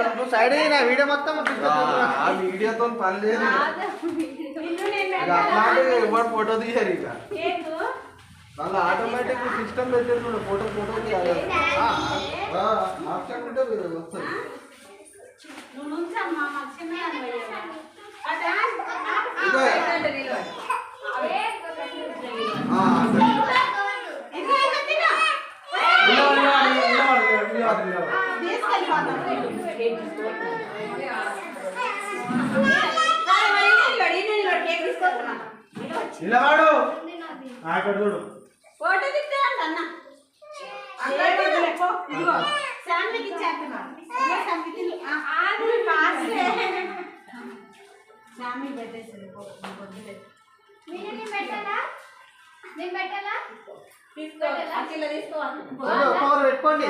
నువ్వు సైడ్ అయినా వీడియో మొత్తం ఆ వీడియోతో పని లేదు ఎవరు ఫోటో తీయారు ఇక మళ్ళీ ఆటోమేటిక్ సిస్టమ్ పెట్టారు ఫోటో ఆప్షన్ ఉంటే వస్తుంది నిలవాడు అక్కడ చూడు ఫోటో తీస్తాడు అన్న శాంతికి ఇచ్చేస్తున్నా శామి పెట్టేసాడు తీసుకో తీసుకో పెట్టుకోండి